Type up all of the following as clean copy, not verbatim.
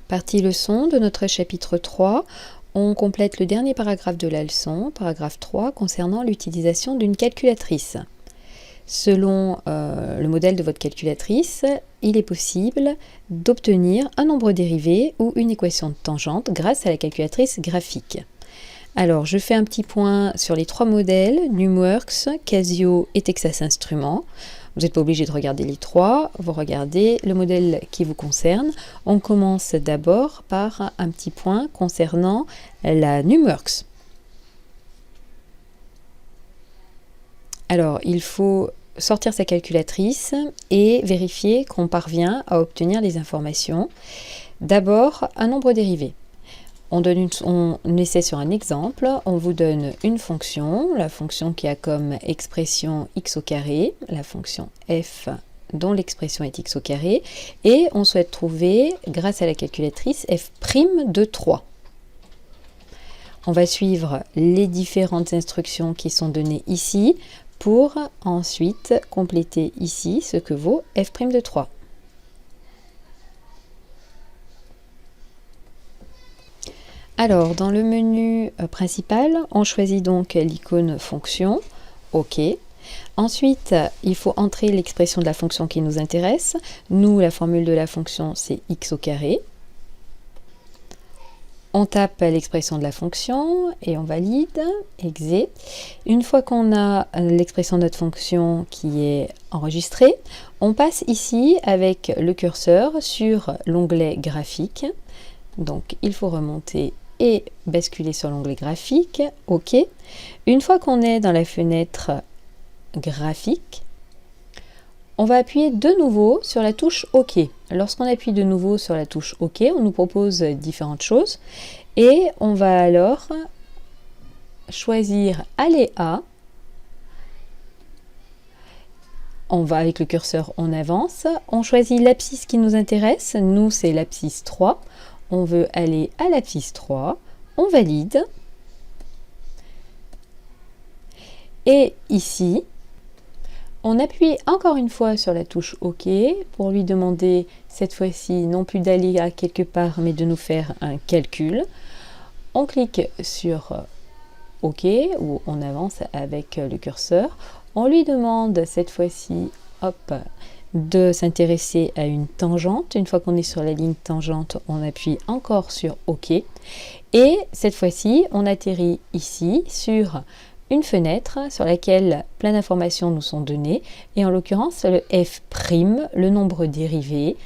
Partie leçon de notre chapitre 3, on complète le dernier paragraphe de la leçon, paragraphe 3, concernant l'utilisation d'une calculatrice. Selon le modèle de votre calculatrice, il est possible d'obtenir un nombre dérivé ou une équation de tangente grâce à la calculatrice graphique. Alors, je fais un petit point sur les trois modèles, Numworks, Casio et Texas Instruments. Vous n'êtes pas obligé de regarder les trois, vous regardez le modèle qui vous concerne. On commence d'abord par un petit point concernant la Numworks. Alors, il faut sortir sa calculatrice et vérifier qu'on parvient à obtenir les informations. D'abord, un nombre dérivé. On essaie sur un exemple, on vous donne une fonction, la fonction qui a comme expression x au carré, la fonction f dont l'expression est x au carré, et on souhaite trouver, grâce à la calculatrice, f' de 3. On va suivre les différentes instructions qui sont données ici, pour ensuite compléter ici ce que vaut f' de 3. Alors, dans le menu principal, on choisit donc l'icône fonction, OK. Ensuite, il faut entrer l'expression de la fonction qui nous intéresse. Nous, la formule de la fonction, c'est x au carré. On tape l'expression de la fonction et on valide, exé. Une fois qu'on a l'expression de notre fonction qui est enregistrée, on passe ici avec le curseur sur l'onglet graphique. Donc, il faut remonter et basculer sur l'onglet graphique, OK. Une fois qu'on est dans la fenêtre graphique, on va appuyer de nouveau sur la touche OK. Lorsqu'on appuie de nouveau sur la touche OK, on nous propose différentes choses et on va alors choisir Aléa. On va avec le curseur, on avance, on choisit l'abscisse qui nous intéresse, nous c'est l'abscisse 3. On veut aller à l'abscisse 3, on valide. Et ici, on appuie encore une fois sur la touche OK pour lui demander cette fois-ci non plus d'aller à quelque part mais de nous faire un calcul. On clique sur OK ou on avance avec le curseur. On lui demande cette fois-ci, hop, de s'intéresser à une tangente. Une fois qu'on est sur la ligne tangente, on appuie encore sur OK. Et cette fois-ci, on atterrit ici sur une fenêtre sur laquelle plein d'informations nous sont données. Et en l'occurrence, le f', le nombre dérivé,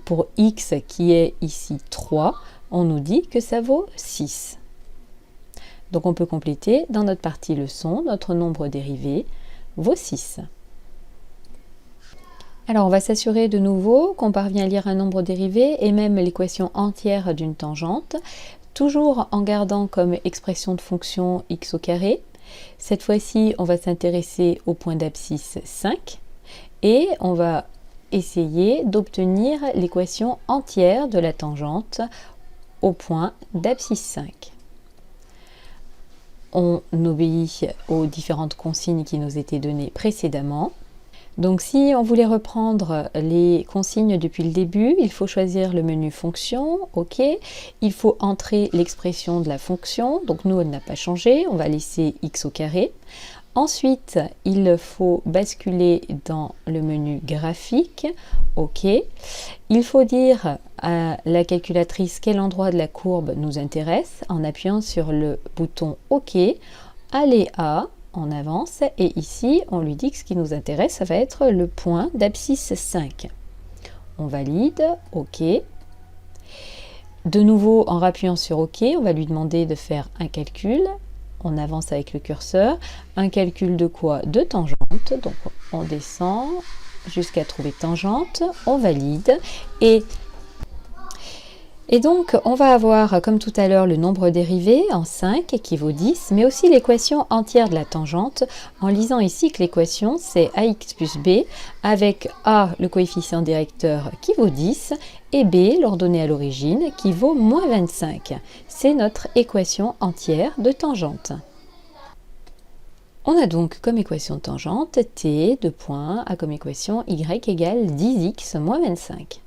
pour x qui est ici 3, on nous dit que ça vaut 6. Donc on peut compléter dans notre partie leçon, notre nombre dérivé vaut 6. Alors on va s'assurer de nouveau qu'on parvient à lire un nombre dérivé et même l'équation entière d'une tangente, toujours en gardant comme expression de fonction x au carré. Cette fois-ci, on va s'intéresser au point d'abscisse 5 et on va essayer d'obtenir l'équation entière de la tangente au point d'abscisse 5. On obéit aux différentes consignes qui nous étaient données précédemment. Donc si on voulait reprendre les consignes depuis le début, il faut choisir le menu fonction, OK. Il faut entrer l'expression de la fonction, donc nous elle n'a pas changé, on va laisser x au carré. Ensuite, il faut basculer dans le menu graphique, OK. Il faut dire à la calculatrice quel endroit de la courbe nous intéresse en appuyant sur le bouton OK, Aléa. On avance et ici on lui dit que ce qui nous intéresse ça va être le point d'abscisse 5. On valide, OK. De nouveau en rappuyant sur OK, on va lui demander de faire un calcul. On avance avec le curseur. Un calcul de quoi? De tangente. Donc on descend jusqu'à trouver tangente, on valide et donc, on va avoir, comme tout à l'heure, le nombre dérivé en 5 qui vaut 10, mais aussi l'équation entière de la tangente, en lisant ici que l'équation, c'est ax plus b, avec a, le coefficient directeur, qui vaut 10, et b, l'ordonnée à l'origine, qui vaut moins 25. C'est notre équation entière de tangente. On a donc comme équation de tangente t, deux points, a comme équation y égale 10x moins 25.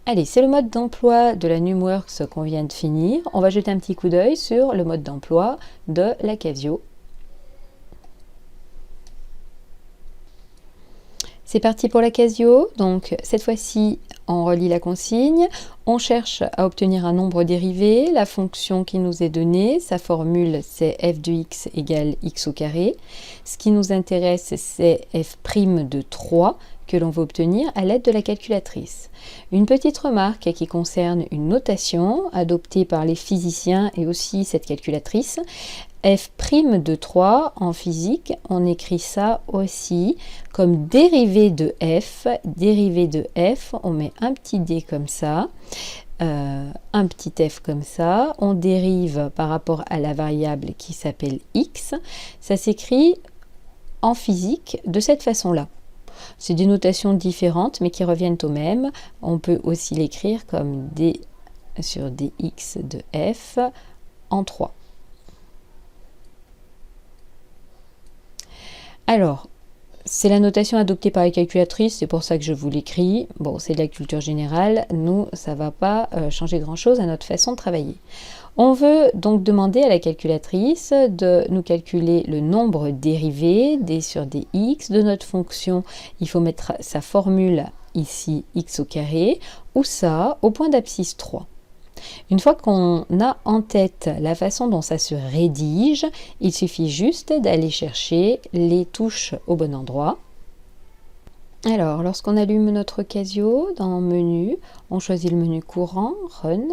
Allez, c'est le mode d'emploi de la Numworks qu'on vient de finir. On va jeter un petit coup d'œil sur le mode d'emploi de la Casio. C'est parti pour la Casio. Donc cette fois-ci, on relit la consigne. On cherche à obtenir un nombre dérivé. La fonction qui nous est donnée, sa formule, c'est f de x égale x au carré. Ce qui nous intéresse, c'est f' de 3 que l'on veut obtenir à l'aide de la calculatrice. Une petite remarque qui concerne une notation adoptée par les physiciens et aussi cette calculatrice. F' de 3 en physique, on écrit ça aussi comme dérivée de f. Dérivée de f, on met un petit d comme ça, un petit f comme ça. On dérive par rapport à la variable qui s'appelle x. Ça s'écrit en physique de cette façon-là. C'est des notations différentes mais qui reviennent au même. On peut aussi l'écrire comme d sur dx de f en 3. Alors, c'est la notation adoptée par les calculatrices, c'est pour ça que je vous l'écris. Bon, c'est de la culture générale, nous, ça ne va pas changer grand-chose à notre façon de travailler. On veut donc demander à la calculatrice de nous calculer le nombre dérivé, d sur dx, de notre fonction. Il faut mettre sa formule ici, x au carré, ou ça, au point d'abscisse 3. Une fois qu'on a en tête la façon dont ça se rédige, il suffit juste d'aller chercher les touches au bon endroit. Alors, lorsqu'on allume notre Casio dans Menu, on choisit le menu courant, Run.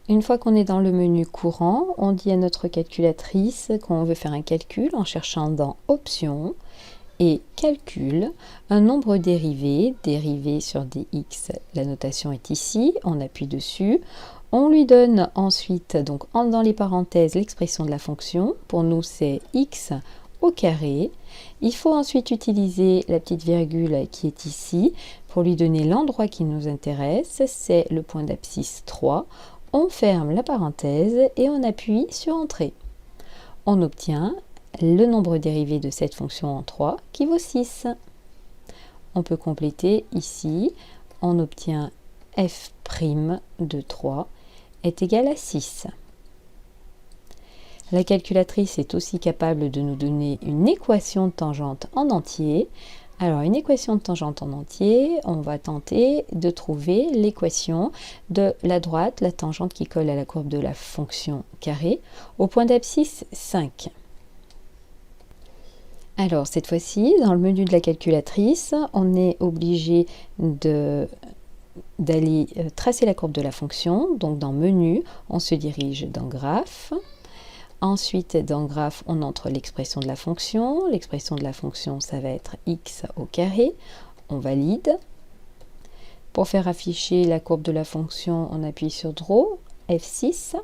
Une fois qu'on est dans le menu courant, on dit à notre calculatrice qu'on veut faire un calcul en cherchant dans Options et Calcul, un nombre dérivé, dérivé sur dx, la notation est ici, on appuie dessus. On lui donne ensuite, donc dans les parenthèses, l'expression de la fonction. Pour nous, c'est x au carré. Il faut ensuite utiliser la petite virgule qui est ici pour lui donner l'endroit qui nous intéresse. C'est le point d'abscisse 3. On ferme la parenthèse et on appuie sur Entrée. On obtient le nombre dérivé de cette fonction en 3 qui vaut 6. On peut compléter ici. On obtient f' de 3 est égal à 6. La calculatrice est aussi capable de nous donner une équation de tangente en entier. Alors, une équation de tangente en entier, on va tenter de trouver l'équation de la droite, la tangente qui colle à la courbe de la fonction carré, au point d'abscisse 5. Alors, cette fois-ci, dans le menu de la calculatrice, on est obligé d'aller tracer la courbe de la fonction. Donc dans Menu, on se dirige dans Graphe. Ensuite, dans Graphe, on entre l'expression de la fonction. L'expression de la fonction, ça va être x au carré. On valide. Pour faire afficher la courbe de la fonction, on appuie sur Draw, F6.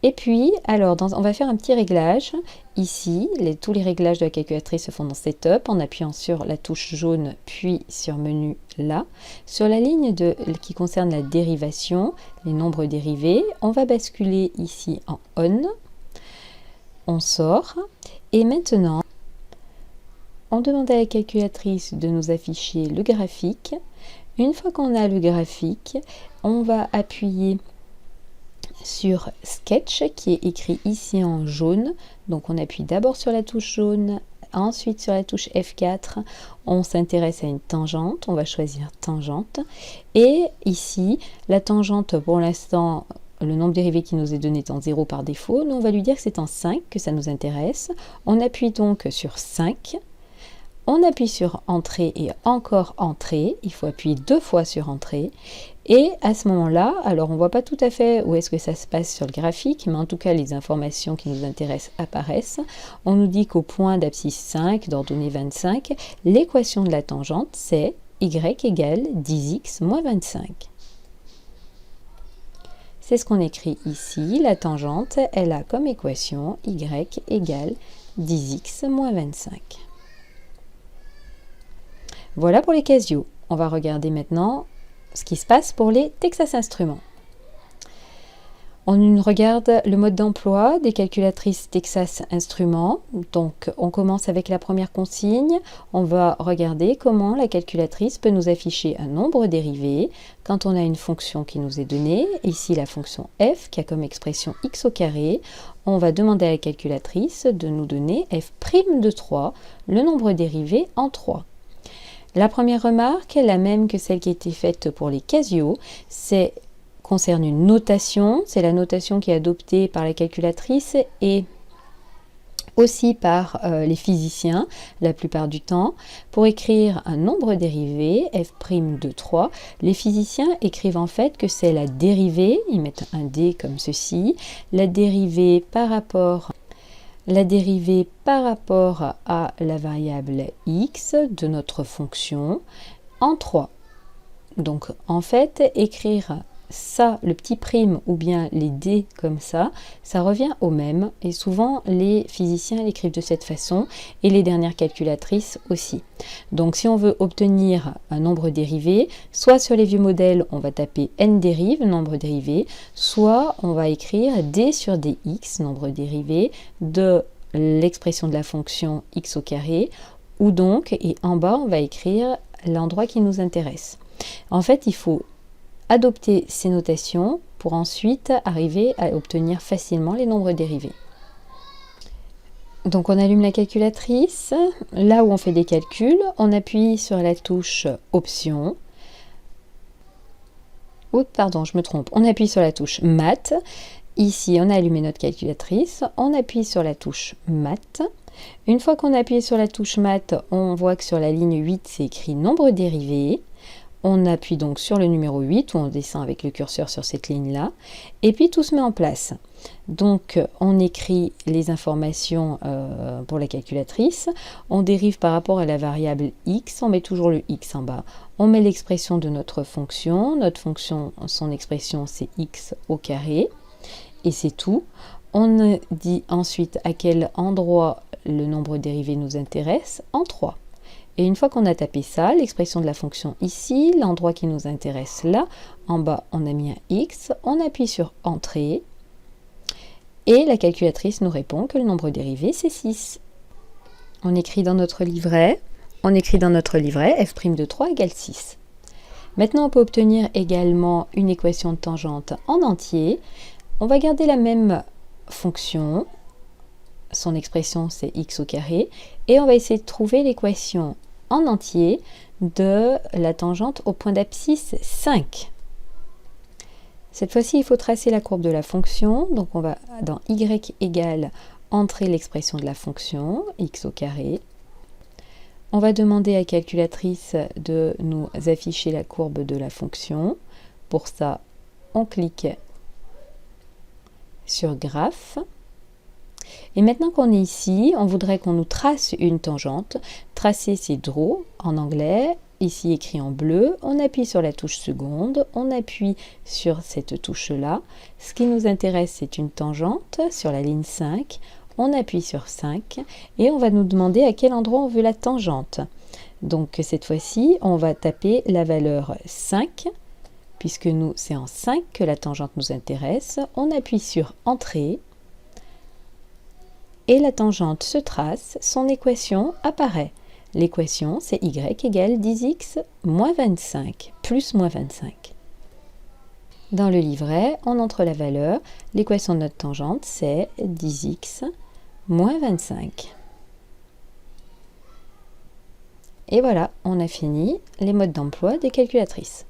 Et puis, alors, on va faire un petit réglage. Ici, tous les réglages de la calculatrice se font dans Setup en appuyant sur la touche jaune, puis sur Menu, là. Sur la ligne qui concerne la dérivation, les nombres dérivés, on va basculer ici en On. On sort. Et maintenant, on demande à la calculatrice de nous afficher le graphique. Une fois qu'on a le graphique, on va appuyer sur Sketch qui est écrit ici en jaune. Donc on appuie d'abord sur la touche jaune, ensuite sur la touche F4, on s'intéresse à une tangente, on va choisir tangente. Et ici, la tangente pour l'instant, le nombre dérivé qui nous est donné est en 0 par défaut. Nous on va lui dire que c'est en 5 que ça nous intéresse. On appuie donc sur 5. On appuie sur Entrée et encore Entrée. Il faut appuyer 2 fois sur Entrée. Et à ce moment-là, alors on ne voit pas tout à fait où est-ce que ça se passe sur le graphique, mais en tout cas les informations qui nous intéressent apparaissent. On nous dit qu'au point d'abscisse 5, d'ordonnée 25, l'équation de la tangente c'est y égale 10x moins 25. C'est ce qu'on écrit ici. La tangente, elle a comme équation y égale 10x moins 25. Voilà pour les Casio. On va regarder maintenant ce qui se passe pour les Texas Instruments. On regarde le mode d'emploi des calculatrices Texas Instruments. Donc, on commence avec la première consigne. On va regarder comment la calculatrice peut nous afficher un nombre dérivé quand on a une fonction qui nous est donnée. Ici, la fonction f qui a comme expression x au carré. On va demander à la calculatrice de nous donner f' de 3, le nombre dérivé en 3. La première remarque, la même que celle qui a été faite pour les Casio, concerne une notation. C'est la notation qui est adoptée par la calculatrice et aussi par les physiciens la plupart du temps. Pour écrire un nombre dérivé, f' de 3, les physiciens écrivent en fait que c'est la dérivée, ils mettent un d comme ceci, la dérivée par rapport à la variable x de notre fonction en 3. Donc en fait, écrire ça, le petit prime ou bien les d comme ça revient au même. Et souvent, les physiciens l'écrivent de cette façon et les dernières calculatrices aussi. Donc si on veut obtenir un nombre dérivé, soit sur les vieux modèles, on va taper n dérive, nombre dérivé, soit on va écrire d sur dx, nombre dérivé, de l'expression de la fonction x au carré, ou donc, et en bas, on va écrire l'endroit qui nous intéresse. En fait, il faut adopter ces notations pour ensuite arriver à obtenir facilement les nombres dérivés. Donc on allume la calculatrice, là où on fait des calculs, on appuie sur la touche Options. Oh, pardon, je me trompe, on appuie sur la touche Maths. Ici, on a allumé notre calculatrice, on appuie sur la touche Maths. Une fois qu'on a appuyé sur la touche Maths, on voit que sur la ligne 8, c'est écrit nombre dérivé. On appuie donc sur le numéro 8, où on descend avec le curseur sur cette ligne-là, et puis tout se met en place. Donc on écrit les informations pour la calculatrice, on dérive par rapport à la variable x, on met toujours le x en bas, on met l'expression de notre fonction, son expression c'est x au carré, et c'est tout. On dit ensuite à quel endroit le nombre dérivé nous intéresse, en 3. Et une fois qu'on a tapé ça, l'expression de la fonction ici, l'endroit qui nous intéresse là, en bas on a mis un x, on appuie sur Entrée, et la calculatrice nous répond que le nombre dérivé c'est 6. On écrit dans notre livret, f' de 3 égale 6. Maintenant on peut obtenir également une équation de tangente en entier. On va garder la même fonction, son expression c'est x au carré, et on va essayer de trouver l'équation en entier de la tangente au point d'abscisse 5. Cette fois-ci, il faut tracer la courbe de la fonction. Donc on va dans y égale entrer l'expression de la fonction, x au carré. On va demander à la calculatrice de nous afficher la courbe de la fonction. Pour ça, on clique sur Graphe. Et maintenant qu'on est ici, on voudrait qu'on nous trace une tangente. Tracer, c'est Draw en anglais, ici écrit en bleu. On appuie sur la touche seconde, on appuie sur cette touche-là. Ce qui nous intéresse, c'est une tangente sur la ligne 5. On appuie sur 5 et on va nous demander à quel endroit on veut la tangente. Donc cette fois-ci, on va taper la valeur 5, puisque nous, c'est en 5 que la tangente nous intéresse. On appuie sur Entrée. Et la tangente se trace, son équation apparaît. L'équation, c'est y égale 10x moins 25, plus moins 25. Dans le livret, on entre la valeur. L'équation de notre tangente, c'est 10x moins 25. Et voilà, on a fini les modes d'emploi des calculatrices.